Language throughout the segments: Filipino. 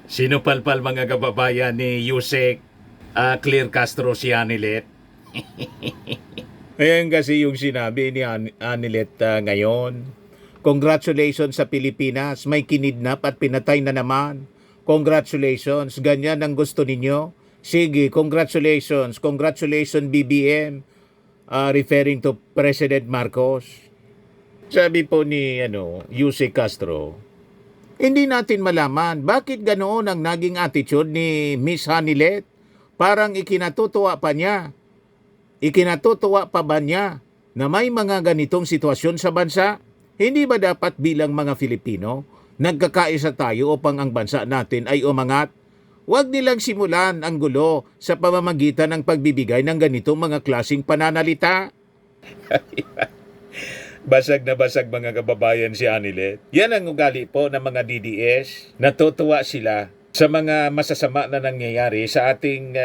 Sinupalpal mga kababayan ni Yusek Clear Castro si Anilet. Ayan kasi yung sinabi ni Anilet ngayon. Congratulations sa Pilipinas, may kinidnap at pinatay na naman. Congratulations, ganyan ang gusto ninyo. Sige, congratulations, congratulations BBM, referring to President Marcos. Sabi po ni Yusek Castro, hindi natin malaman bakit ganoon ang naging attitude ni Miss Hanilet. Parang ikinatutuwa pa niya. Ikinatutuwa pa ba niya na may mga ganitong sitwasyon sa bansa? Hindi ba dapat bilang mga Filipino, nagkakaisa tayo upang ang bansa natin ay umangat? Huwag nilang simulan ang gulo sa pamamagitan ng pagbibigay ng ganitong mga klasing pananalita. Basag na basag mga kababayan si Anilet. Yan ang ugali po ng mga DDS. Natutuwa sila sa mga masasama na nangyayari sa ating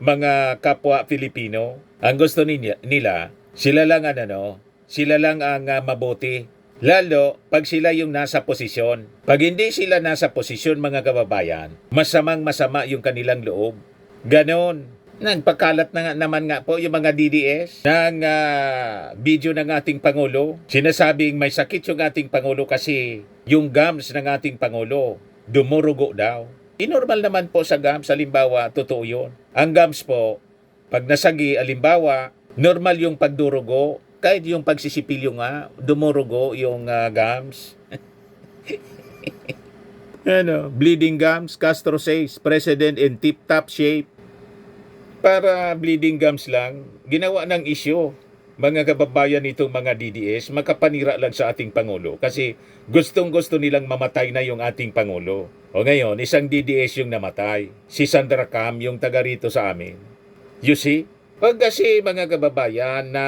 mga kapwa Filipino. Ang gusto nila, sila lang ang mabuti. Lalo pag sila yung nasa posisyon. Pag hindi sila nasa posisyon mga kababayan, masamang-masama yung kanilang loob. Ganon. Nagpakalat na naman nga po yung mga DDS ng video ng ating Pangulo. Sinasabing may sakit yung ating Pangulo kasi yung gums ng ating Pangulo dumurugo daw. Inormal naman po sa gums, halimbawa, totoo yun. Ang gums po, pag nasagi, halimbawa, normal yung pagdurugo, kahit yung pagsisipilyo nga, dumurugo yung gums. Bleeding gums, Castro says, President in tip-top shape. Para bleeding gums lang, ginawa ng isyo. Mga kababayan nitong mga DDS, makapanira lang sa ating Pangulo kasi gustong-gusto nilang mamatay na yung ating Pangulo. O ngayon, isang DDS yung namatay. Si Sandra Cam, yung taga rito sa amin. You see? Pag kasi mga kababayan na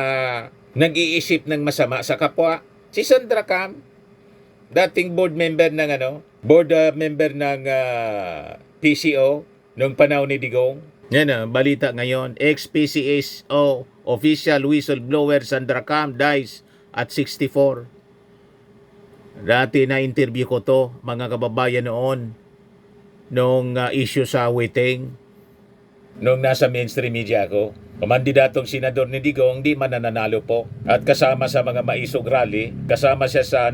nag-iisip ng masama sa kapwa, si Sandra Cam, dating board member ng PCO nung panahon ni Digong. Yan balita ngayon, ex-PCSO official whistleblower Sandra Cam dies at 64. Dati na interview ko to, mga kababayan noon, nung issue sa Witing. Nung nasa mainstream media ako, kumandidatong senador ni Digong, di man nananalo po. At kasama sa mga maisog rally, kasama siya sa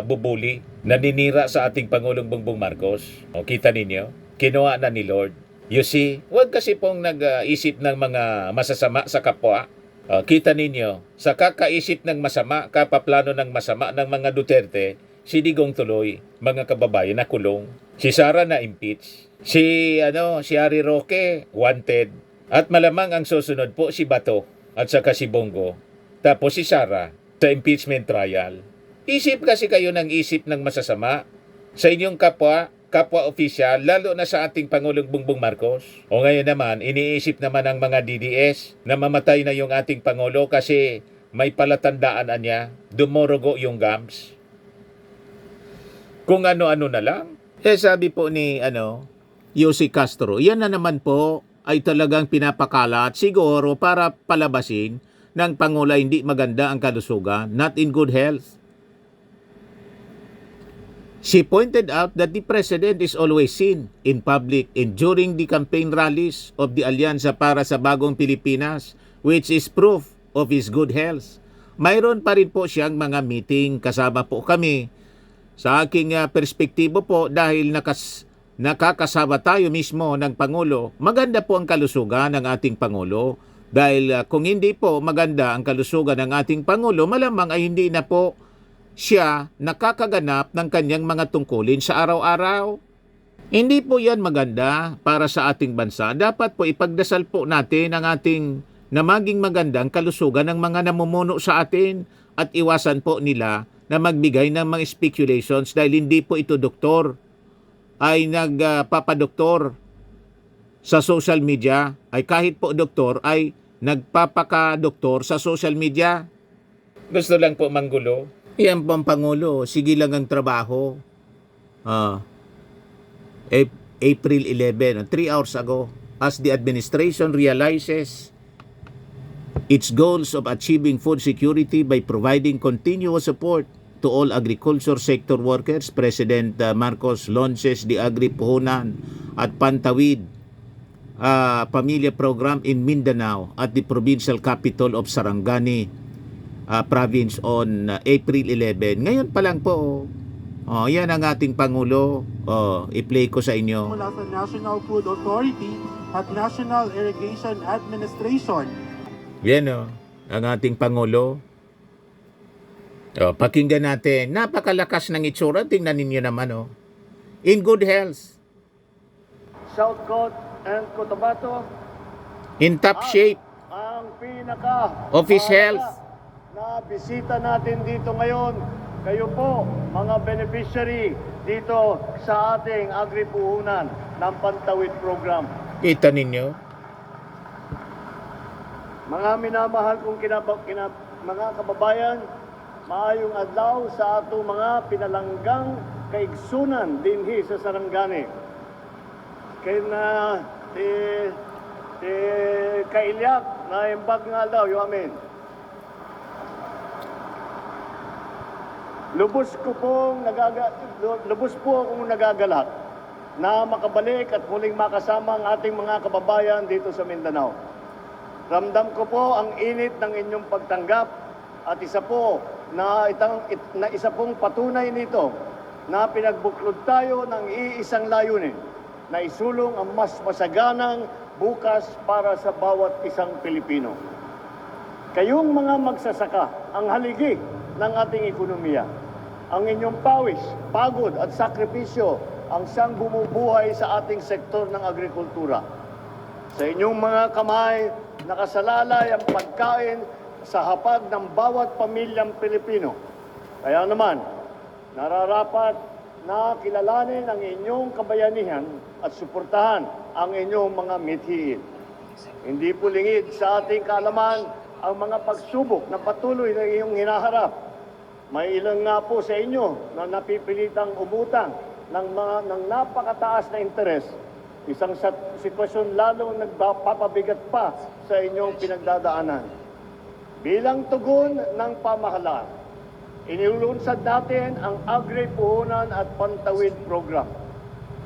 bubuli, naninira sa ating Pangulong Bongbong Marcos. O kita ninyo, kinuha na ni Lord. You see, huwag kasi pong nag-isip ng mga masasama sa kapwa. Kita ninyo, sa kakaisip ng masama, kapaplano ng masama ng mga Duterte, si Digong tuloy, mga kababayan, na kulong. Si Sara na impeach. Si Harry Roque, wanted. At malamang ang susunod po si Bato at saka si Bongo. Tapos si Sara sa impeachment trial. Isip kasi kayo ng isip ng masasama sa inyong kapwa opisyal, lalo na sa ating Pangulong Bongbong Marcos. O ngayon naman, iniisip naman ng mga DDS na mamatay na yung ating Pangulo kasi may palatandaan niya, dumurugo yung gums. Kung ano-ano na lang. Sabi po ni Yusek Castro, yan na naman po ay talagang pinapakalat siguro para palabasin ng Pangulo hindi maganda ang kalusugan, not in good health. She pointed out that the President is always seen in public and during the campaign rallies of the Alyansa para sa Bagong Pilipinas, which is proof of his good health. Mayroon pa rin po siyang mga meeting, kasama po kami. Sa aking perspektibo po, dahil nakakasama tayo mismo ng Pangulo, maganda po ang kalusugan ng ating Pangulo. Dahil kung hindi po maganda ang kalusugan ng ating Pangulo, malamang ay hindi na po siya nakakaganap ng kanyang mga tungkulin sa araw-araw. Hindi po yan maganda para sa ating bansa. Dapat po ipagdasal po natin ang ating na maging magandang kalusugan ng mga namumuno sa atin at iwasan po nila na magbigay ng mga speculations dahil hindi po ito doktor ay nagpapadoktor sa social media, ay kahit po doktor ay nagpapakadoktor sa social media. Gusto lang po manggulo. Yan po ang Pangulo, sige lang ang trabaho. April 11, 3 hours ago, as the administration realizes its goals of achieving food security by providing continuous support to all agriculture sector workers, President Marcos launches the Agri Puhunan at Pantawid Pamilya Program in Mindanao at the provincial capital of Sarangani province on April 11. Ngayon pa lang po, yan ang ating Pangulo. I-play ko sa inyo. Mula sa National Food Authority at National Irrigation Administration. Yan ang ating Pangulo. Pakinggan natin. Napakalakas ng itsura. Tingnan ninyo naman. In good health. South Coast and Cotabato. In top shape. Ang pinaka Office health. na bisita natin dito ngayon. Kayo po, mga beneficiary dito sa ating agri-puhunan ng Pantawid Program. Kita ninyo. Mga minamahal kong mga kababayan, maayong adlaw sa ato mga pinalanggang kaigsunan dinhi sa Sarangani. Kay na kailyak na imbag nga daw, yo amen. Lubos po akong nagagalak na makabalik at muling makasama ang ating mga kababayan dito sa Mindanao. Ramdam ko po ang init ng inyong pagtanggap at isa pong patunay nito na pinagbuklod tayo ng iisang layunin na isulong ang mas masaganang bukas para sa bawat isang Pilipino. Kayong mga magsasaka ang haligi ng ating ekonomiya. Ang inyong pawis, pagod at sakripisyo ang siyang bumubuhay sa ating sektor ng agrikultura. Sa inyong mga kamay, nakasalalay ang pagkain sa hapag ng bawat pamilyang Pilipino. Kaya naman, nararapat na kilalanin ang inyong kabayanihan at suportahan ang inyong mga mithiin. Hindi po lingid sa ating kaalaman ang mga pagsubok na patuloy na iyong hinaharap. May ilan nga po sa inyo na napipilitang umutang ng napakataas na interes. Isang sitwasyon lalong nagpapabigat pa sa inyong pinagdadaanan. Bilang tugon ng pamahalaan, inilunsad natin ang Agri-Puhunan at Pantawid Program.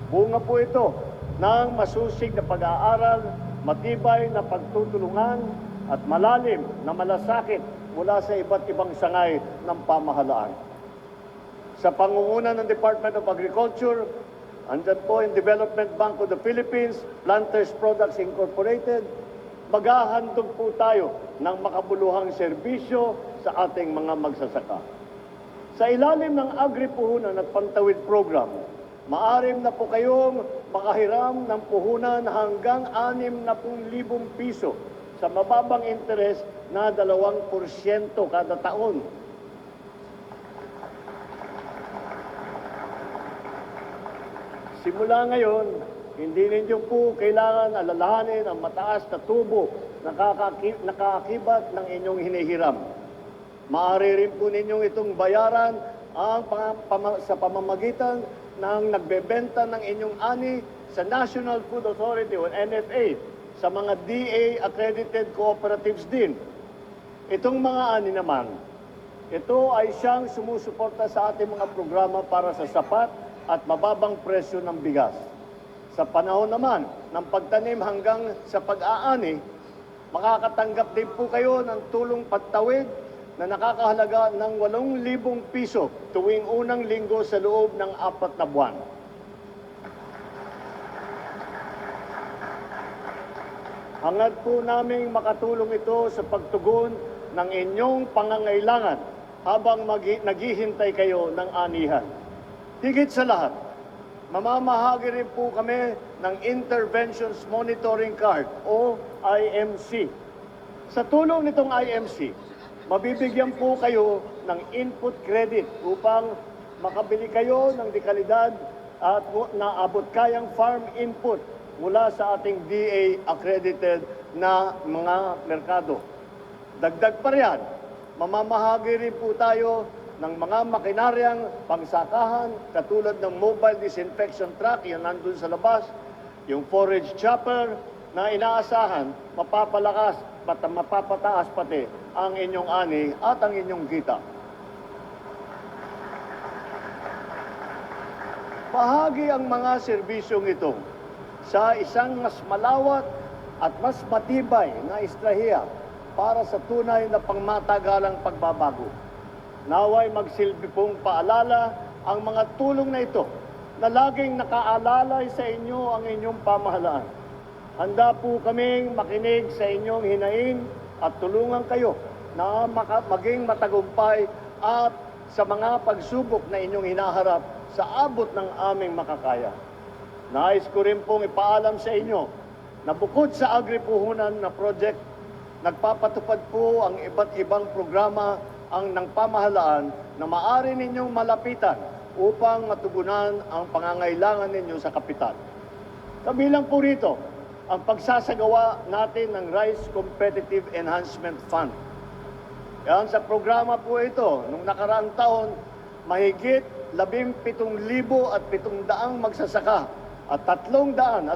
Bunga po ito ng masusig na pag-aaral, matibay na pagtutulungan at malalim na malasakit mula sa iba't ibang sangay ng pamahalaan. Sa pangunguna ng Department of Agriculture, andyan po yung Development Bank of the Philippines, Planters Products Incorporated, maghahandog po tayo ng makabuluhang serbisyo sa ating mga magsasaka. Sa ilalim ng Agri-Puhunan at Pantawid Program, maarim na po kayong makahiram ng puhunan hanggang 60,000 piso sa mababang interes na 2% kada taon. Simula ngayon, hindi ninyo po kailangan alalahanin ang mataas na tubo na nakaakibat ng inyong hinihiram. Maaari rin po ninyong itong bayaran sa pamamagitan ng nagbebenta ng inyong ani sa National Food Authority o NFA, sa mga DA-accredited cooperatives din. Itong mga ani naman, ito ay siyang sumusuporta sa ating mga programa para sa sapat at mababang presyo ng bigas. Sa panahon naman ng pagtanim hanggang sa pag-aani, makakatanggap din po kayo ng tulong pagtawid na nakakahalaga ng 8,000 piso tuwing unang linggo sa loob ng 4 na buwan. Hangad po naming makatulong ito sa pagtugon ng inyong pangangailangan habang naghihintay kayo ng anihan. Higit sa lahat, mamamahagi rin po kami ng Interventions Monitoring Card o IMC. Sa tulong nitong IMC, mabibigyan po kayo ng input credit upang makabili kayo ng dekalidad at naabot kayang farm input mula sa ating DA-accredited na mga merkado. Dagdag pa riyan, mamamahagi rin po tayo ng mga makinaryang pangsakahan katulad ng mobile disinfection truck, yan nandun sa labas, yung forage chopper na inaasahan, mapapalakas at mapapataas pati ang inyong ani at ang inyong kita. bahagi ang mga serbisyong ito sa isang mas malawak at mas matibay na estrahiya para sa tunay na pangmatagalang pagbabago. Naway magsilbi pong paalala ang mga tulong na ito na laging nakaalalay sa inyo ang inyong pamahalaan. Handa po kaming makinig sa inyong hinaing at tulungan kayo na maging matagumpay at sa mga pagsubok na inyong hinaharap sa abot ng aming makakaya. Nais ko rin pong ipaalam sa inyo na bukod sa agripuhunan na project, nagpapatupad po ang iba't ibang programa ang ng pamahalaan na maaari ninyong malapitan upang matugunan ang pangangailangan ninyo sa kapital. Kabilang po rito ang pagsasagawa natin ng Rice Competitive Enhancement Fund. Yan sa programa po ito, nung nakaraang taon, mahigit 17,700 magsasaka at 331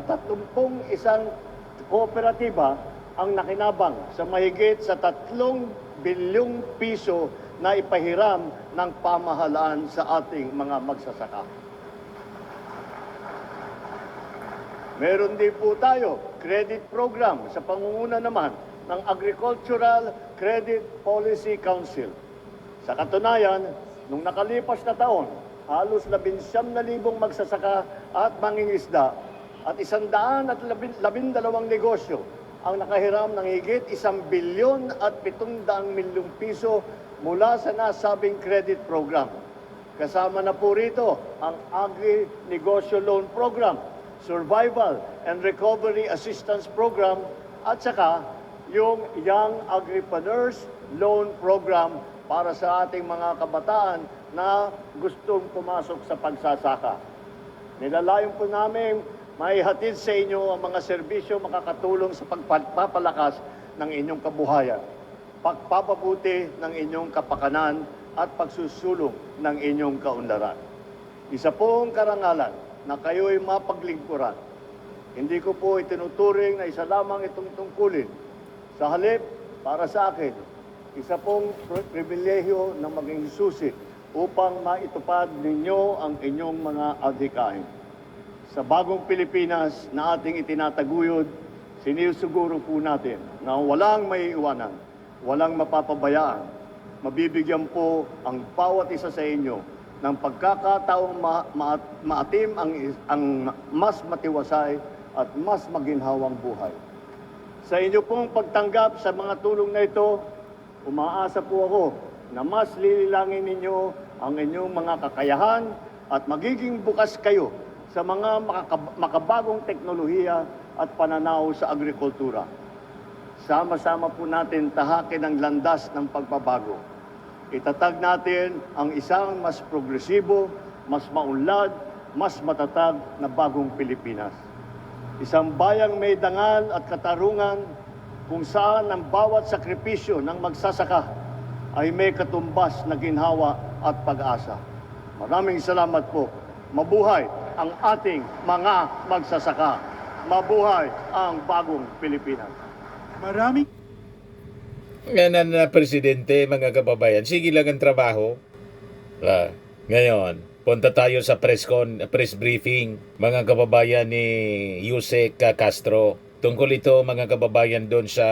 kooperatiba ang nakinabang sa mahigit sa 3 bilyong piso na ipahiram ng pamahalaan sa ating mga magsasaka. Meron din po tayo credit program sa pangunguna naman ng Agricultural Credit Policy Council. Sa katunayan, nung nakalipas na taon, halos 19,000 magsasaka at mangingisda at 112 negosyo ang nakahiram ng higit 1 bilyon at 700 milyong piso mula sa nasabing credit program. Kasama na po rito ang Agri-Negosyo Loan Program, Survival and Recovery Assistance Program at saka yung Young Agripreneurs Loan Program para sa ating mga kabataan na gustong pumasok sa pagsasaka. Nilalayon po namin maihatid sa inyo ang mga serbisyo makakatulong sa pagpapalakas ng inyong kabuhayan, pagpapabuti ng inyong kapakanan at pagsusulong ng inyong kaunlaran. Isa pong karangalan na kayo'y mapaglingkuran. Hindi ko po itinuturing na isa lamang itong tungkulin. Sa halip, para sa akin, isa pong pribilehyo na maging susi upang maitupad ninyo ang inyong mga adhikain. Sa bagong Pilipinas na ating itinataguyod, sinisuguro po natin na walang maiiwanan, walang mapapabayaan. Mabibigyan po ang bawat isa sa inyo ng pagkakataong maatim ang mas matiwasay at mas maginhawang buhay. Sa inyo pong pagtanggap sa mga tulong na ito, umaasa po ako na mas lililangin ninyo ang inyong mga kakayahan at magiging bukas kayo sa mga makabagong teknolohiya at pananaw sa agrikultura. Sama-sama po natin tahakin ang landas ng pagbabago. Itatag natin ang isang mas progresibo, mas maunlad, mas matatag na bagong Pilipinas. Isang bayang may dangal at katarungan kung saan ang bawat sakripisyo ng magsasaka ay may katumbas na ginhawa at pag-asa. Maraming salamat po. Mabuhay ang ating mga magsasaka. Mabuhay ang bagong Pilipinas. Maraming Ngayon na Presidente, mga kababayan, sige lang ang trabaho. Ngayon, punta tayo sa press briefing, mga kababayan ni Yusek Castro. Tungkol ito, mga kababayan, doon sa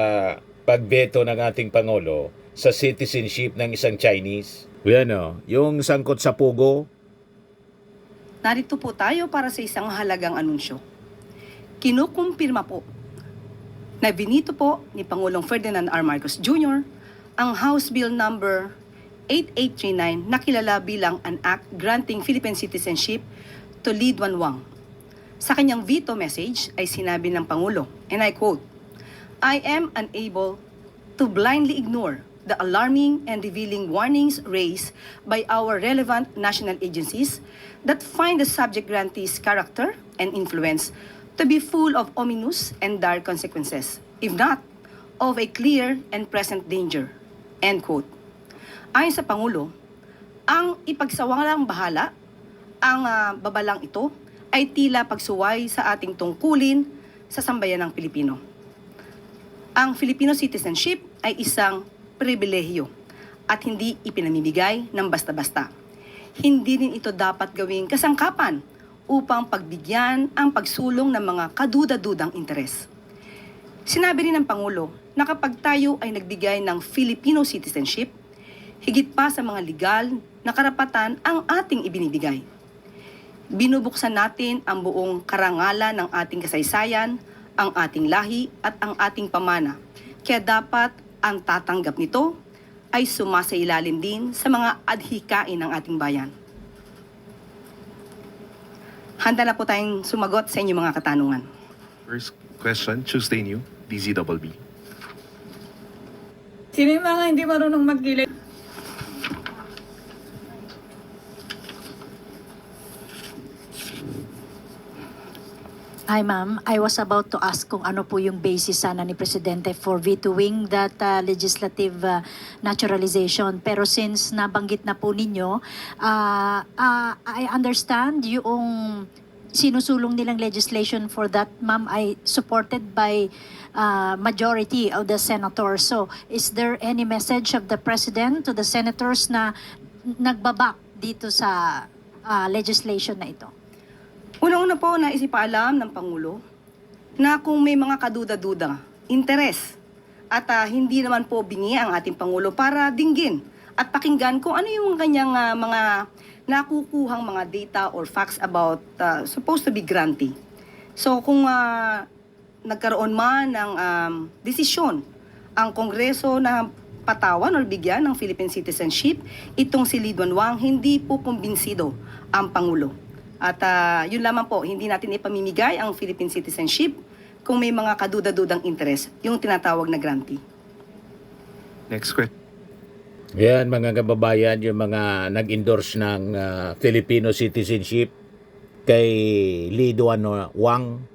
pagbeto ng ating Pangulo sa citizenship ng isang Chinese. Yan yung sangkot sa pugo. Narito po tayo para sa isang mahalagang anunsyo. Kinukumpirma po na binito po ni Pangulong Ferdinand R. Marcos Jr. ang House Bill number 8839 na kilala bilang an act granting Philippine citizenship to Lee Duan Wang. Sa kanyang veto message ay sinabi ng Pangulo, and I quote, "I am unable to blindly ignore the alarming and revealing warnings raised by our relevant national agencies that find the subject grantee's character and influence to be full of ominous and dire consequences, if not of a clear and present danger." End quote. Ayon sa Pangulo, ang ipagsawalang bahala, ang babalang ito ay tila pagsuway sa ating tungkulin sa sambayanang Pilipino. Ang Filipino citizenship ay isang pribilehyo at hindi ipinamimigay ng basta-basta. Hindi rin ito dapat gawing kasangkapan upang pagbigyan ang pagsulong ng mga kaduda-dudang interes. Sinabi rin ng Pangulo na kapag tayo ay nagbigay ng Filipino citizenship, higit pa sa mga legal na karapatan ang ating ibinibigay. Binubuksan natin ang buong karangalan ng ating kasaysayan, ang ating lahi at ang ating pamana. Kaya dapat ang tatanggap nito ay sumasailalim din sa mga adhikain ng ating bayan. Handa na po tayong sumagot sa inyong mga katanungan. First question, Tuesday New, DZBB. Sino yung mga hindi marunong magdilig? Hi ma'am, I was about to ask kung ano po yung basis sana ni Presidente for vetoing that legislative naturalization. Pero since nabanggit na po ninyo, I understand yung sinusulong nilang legislation for that, ma'am, ay supported by majority of the senators. So, is there any message of the President to the senators na nagbabak dito sa legislation na ito? Unang-una po, naisipaalam ng Pangulo na kung may mga kaduda-duda, interes, at hindi naman po bingi ang ating Pangulo para dinggin at pakinggan kung ano yung kanyang mga nakukuhang mga data or facts about supposed to be grantee. So kung nagkaroon man ng desisyon ang Kongreso na patawan or bigyan ng Philippine citizenship, itong si Lee Duan Wang, hindi po kumbinsido ang Pangulo. At yun lamang po, hindi natin ipamimigay ang Philippine citizenship kung may mga kaduda-dudang interest, yung tinatawag na grantee. Next question. Yan mga kababayan, yung mga nag-endorse ng Filipino citizenship kay Lee Duan Wang.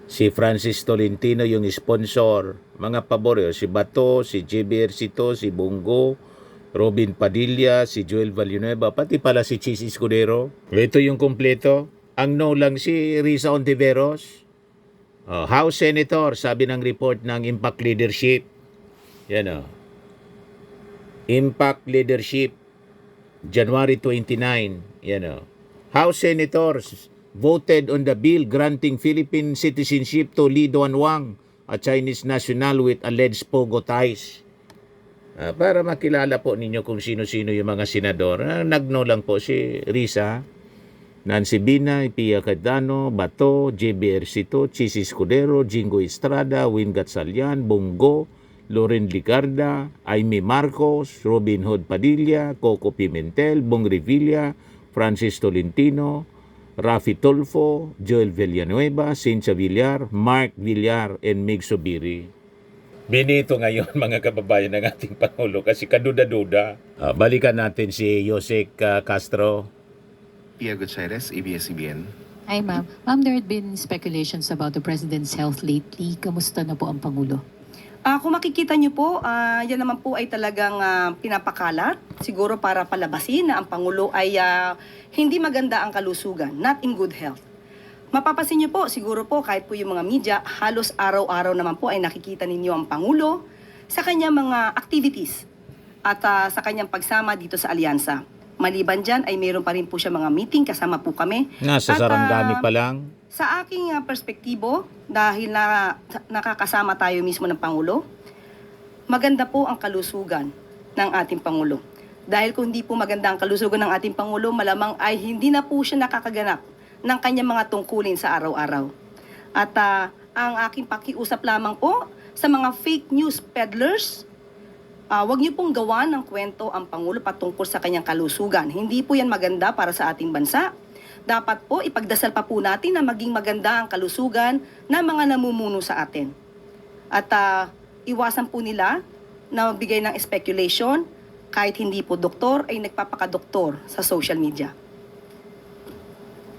Si Francis Tolentino yung sponsor. Mga pabor, si Bato, si JB Ercito, si Bongo, Robin Padilla, si Joel Villanueva, pati pala si Chis Escudero. Ito yung kumpleto. Ang no lang si Risa Ontiveros. House Senator, sabi ng report ng Impact Leadership. Yan o. Impact Leadership, January 29. Yan o. House Senators voted on the bill granting Philippine citizenship to Lee Duan Wang, a Chinese national with alleged pogo ties. Para makilala po ninyo kung sino-sino yung mga senador. Nagno lang po si Risa, Nancy Binay, Pia Cayetano, Bato, JB Ercito, Chis Escudero, Jingo Estrada, Win Gatchalian, Bongo, Loren Licarda, Aimee Marcos, Robin Hood Padilla, Coco Pimentel, Bong Revilla, Francis Tolentino, Rafi Tulfo, Joel Villanueva, Cynthia Villar, Mark Villar, and Mig Subiri. Binito ngayon mga kababayan ng ating Pangulo kasi kaduda-duda. Balikan natin si Yosek Castro. Pia Gutierrez, ABS-CBN. Hi ma'am. Ma'am, there had been speculations about the President's health lately. Kamusta na po ang Pangulo? Kung makikita nyo po, yan naman po ay talagang pinapakalat. Siguro para palabasin na ang Pangulo ay hindi maganda ang kalusugan, not in good health. Mapapasin niyo po, siguro po kahit po yung mga media, halos araw-araw naman po ay nakikita ninyo ang Pangulo sa kanyang mga activities at sa kanyang pagsama dito sa alyansa. Maliban dyan ay mayroon pa rin po siya mga meeting, kasama po kami. Nasa Sarangani pa lang. Sa aking perspektibo, dahil nakakasama tayo mismo ng Pangulo, maganda po ang kalusugan ng ating Pangulo. Dahil kung hindi po maganda ang kalusugan ng ating Pangulo, malamang ay hindi na po siya nakakaganap ng kanyang mga tungkulin sa araw-araw. At ang aking pakiusap lamang po sa mga fake news peddlers, huwag niyo pong gawan ng kwento ang Pangulo patungkol sa kanyang kalusugan. Hindi po yan maganda para sa ating bansa. Dapat po ipagdasal pa po natin na maging maganda ang kalusugan ng mga namumuno sa atin. At iwasan po nila na magbigay ng speculation kahit hindi po doktor ay nagpapakadoktor sa social media.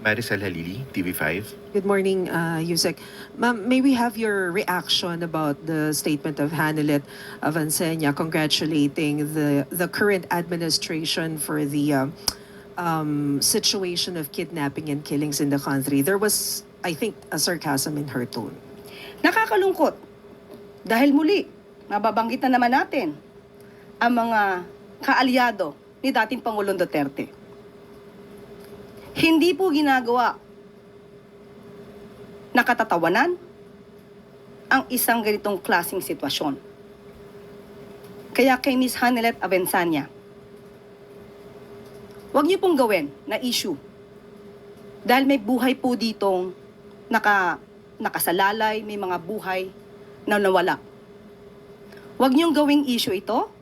Maricel Halili, TV5. Good morning, Yusek. Ma'am, may we have your reaction about the statement of Hanelet Avancenia congratulating the current administration for the situation of kidnapping and killings in the country? There was, I think, a sarcasm in her tone. Nakakalungkot dahil muli, mababanggit na naman natin ang mga kaalyado ni dating Pangulong Duterte. Hindi po ginagawa na katatawanan ang isang ganitong klaseng sitwasyon. Kaya kay Ms. Hanelet Avensanya, huwag niyo pong gawin na issue. Dahil may buhay po ditong nakasalalay, may mga buhay na nawala. Huwag niyong gawing issue ito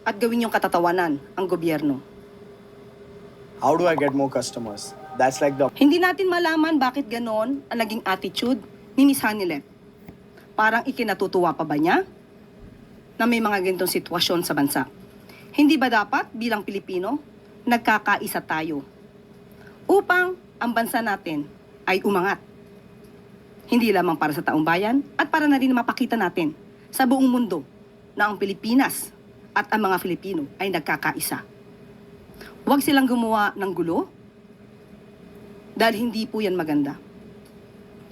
at gawin niyong katatawanan ang gobyerno. How do I get more customers? That's like the Hindi natin malaman bakit ganon ang naging attitude ni Ms. Hanelet. Parang ikinatutuwa pa ba niya na may mga ganitong sitwasyon sa bansa? Hindi ba dapat bilang Pilipino, nagkakaisa tayo upang ang bansa natin ay umangat? Hindi lamang para sa taong bayan at para na rin mapakita natin sa buong mundo na ang Pilipinas at ang mga Filipino ay nagkakaisa. Huwag silang gumawa ng gulo dahil hindi po yan maganda.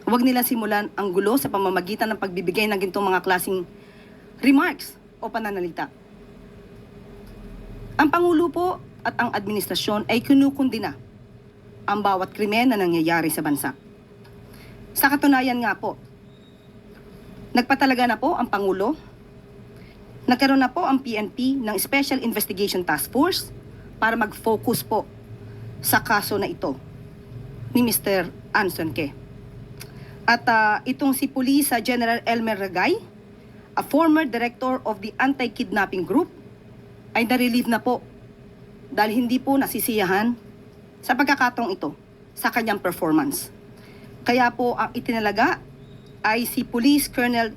Huwag nila simulan ang gulo sa pamamagitan ng pagbibigay ng ganitong mga klaseng remarks o pananalita. Ang Pangulo po at ang administrasyon ay kinukundina ang bawat krimen na nangyayari sa bansa. Sa katunayan nga po, nagpatalaga na po ang Pangulo, nagkaroon na po ang PNP ng Special Investigation Task Force para mag-focus po sa kaso na ito ni Mr. Anson Ke. At itong si Police General Elmer Ragay, a former director of the Anti-Kidnapping Group, ay na-relieve na po dahil hindi po nasisiyahan sa pagkakataong ito sa kanyang performance. Kaya po ang itinalaga ay si Police Colonel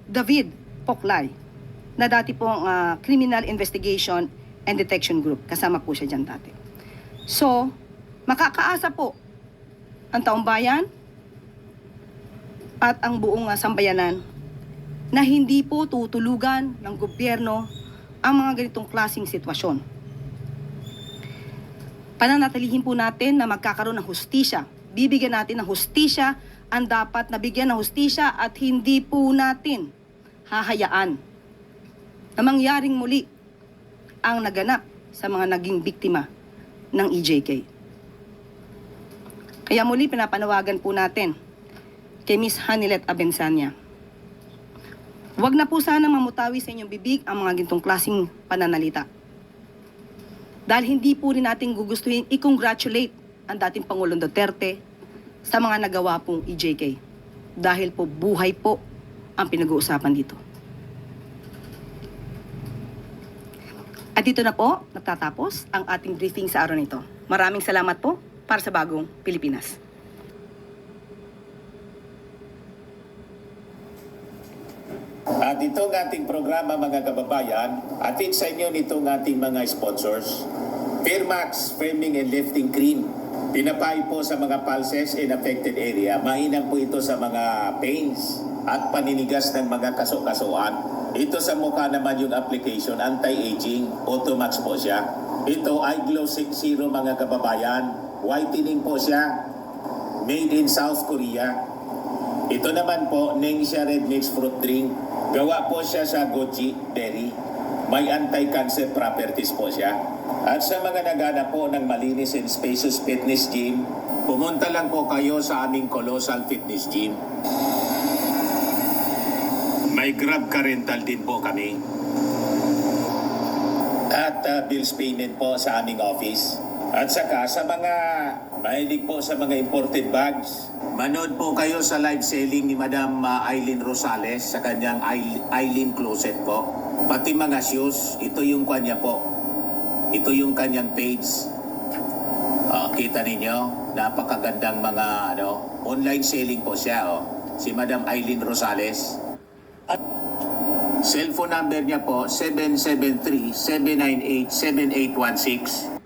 David Poklay na dati pong Criminal Investigation and Detection Group. Kasama po siya dyan dati. So, makakaasa po ang taong bayan at ang buong sambayanan na hindi po tutulugan ng gobyerno ang mga ganitong klaseng sitwasyon. Pananatilihin po natin na magkakaroon ng hustisya. Bibigyan natin ng hustisya ang dapat nabigyan ng hustisya at hindi po natin hahayaan na mangyaring muli ang naganap sa mga naging biktima ng EJK. Kaya muli pinapanawagan po natin kay Ms. Hanelet Avensanya. Huwag na po sana mamutawi sa inyong bibig ang mga gintong klaseng pananalita. Dahil hindi po rin natin gugustuhin i-congratulate ang dating Pangulong Duterte sa mga nagawa pong EJK. Dahil po buhay po ang pinag-uusapan dito. At dito na po natatapos ang ating briefing sa araw nito. Maraming salamat po para sa Bagong Pilipinas. At itong ating programa mga kababayan, atid sa inyo nitong ating mga sponsors. Fairmax Framing and Lifting Cream. Pinapay po sa mga pulses in affected area. Mainam po ito sa mga pains at paninigas ng mga kaso-kasuan. Ito sa mukha naman yung application, anti-aging, Automax po siya. Ito ay Glow 60 mga kababayan. Whitening po siya. Made in South Korea. Ito naman po, Ningxia Red Mix Fruit Drink. Gawa po siya sa goji berry. May anti-cancer properties po siya. At sa mga naghanap po ng malinis and spacious fitness gym, pumunta lang po kayo sa aming Colossal Fitness Gym. May Grab car rental din po kami. At bills payment po sa aming office. At saka sa mga mahilig po sa mga imported bags, manood po kayo sa live selling ni Madam Eileen Rosales sa kanyang Eileen Closet po. Pati mga shoes, ito yung kanya po. Ito yung kanyang page. Kita ninyo, napakagandang mga online selling po siya. Si Madam Eileen Rosales. At cellphone number niya po, 773-798-7816.